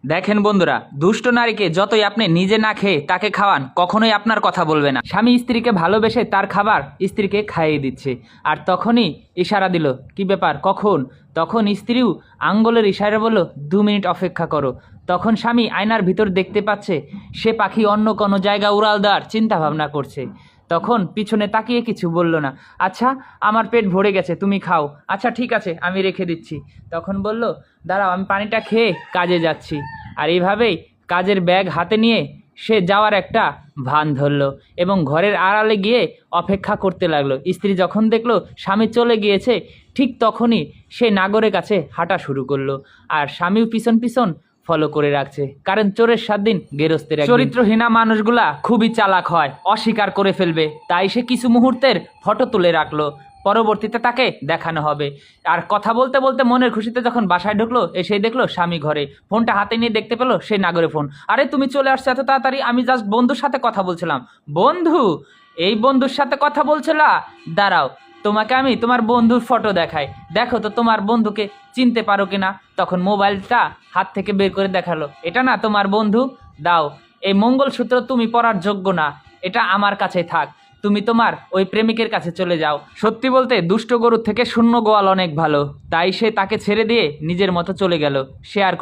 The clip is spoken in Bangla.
দেখেন বন্ধুরা, দুষ্ট নারীকে যতই আপনি নিজে না খেয়ে তাকে খাওয়ান, কখনোই আপনার কথা বলবে না। স্বামী স্ত্রীকে ভালোবেসে তার খাবার স্ত্রীকে খাইয়ে দিচ্ছে, আর তখনই ইশারা দিল, কি ব্যাপার কখন? তখন স্ত্রীও আঙ্গুলের ইশারা বলল, 2 মিনিট অপেক্ষা করো। তখন স্বামী আয়নার ভিতর দেখতে পাচ্ছে সে পাখি অন্য কোনো জায়গা উড়াল দেওয়ার চিন্তা ভাবনা করছে। তখন পিছনে তাকিয়ে কিছু বলল না। আচ্ছা, আমার পেট ভরে গেছে, তুমি খাও। আচ্ছা ঠিক আছে, আমি রেখে দিচ্ছি। তখন বলল, দাঁড়াও, আমি পানিটা খেয়ে কাজে যাচ্ছি। আর এইভাবেই কাজের ব্যাগ হাতে নিয়ে সে যাওয়ার একটা ভান ধরলো এবং ঘরের আড়ালে গিয়ে অপেক্ষা করতে লাগলো। স্ত্রী যখন দেখলো স্বামী চলে গিয়েছে, ঠিক তখনই সে নাগরের কাছে হাঁটা শুরু করলো, আর স্বামীও পিছন পিছন ফলো করে রাখছে। কারণ চোরের 7 দিন গেরস্তের একদিন। চরিত্রহীনা মানুষগুলা খুবই চালাক হয়, অস্বীকার করে ফেলবে, তাই সে কিছু মুহূর্তের ফটো তুলে রাখলো, পরবর্তীতে তাকে দেখানো হবে। আর কথা বলতে বলতে মনের খুশিতে যখন বাসায় ঢুকলো, এসে দেখলো স্বামী ঘরে, ফোনটা হাতে নিয়ে দেখতে পেলো সে নাগরে ফোন। আরে তুমি চলে আসছো এত তাড়াতাড়ি? আমি জাস্ট বন্ধুর সাথে কথা বলছিলাম। বন্ধু? এই বন্ধুর সাথে কথা বলছিলা? দাঁড়াও, তোমাকে আমি তোমার বন্ধুর ফটো দেখাই, দেখো তো তোমার বন্ধুকে চিনতে পারো কিনা। তখন মোবাইলটা হাত থেকে বের করে দেখালো, এটা না তোমার বন্ধু? দাও, এই মঙ্গলসূত্র তুমি পরার যোগ্য না, এটা আমার কাছে থাক, তুমি তোমার ওই প্রেমিকের কাছে চলে যাও। সত্যি বলতে দুষ্ট গরুর থেকে শূন্য গোয়াল অনেক ভালো, তাই সে তাকে ছেড়ে দিয়ে নিজের মতো চলে গেল। সে আর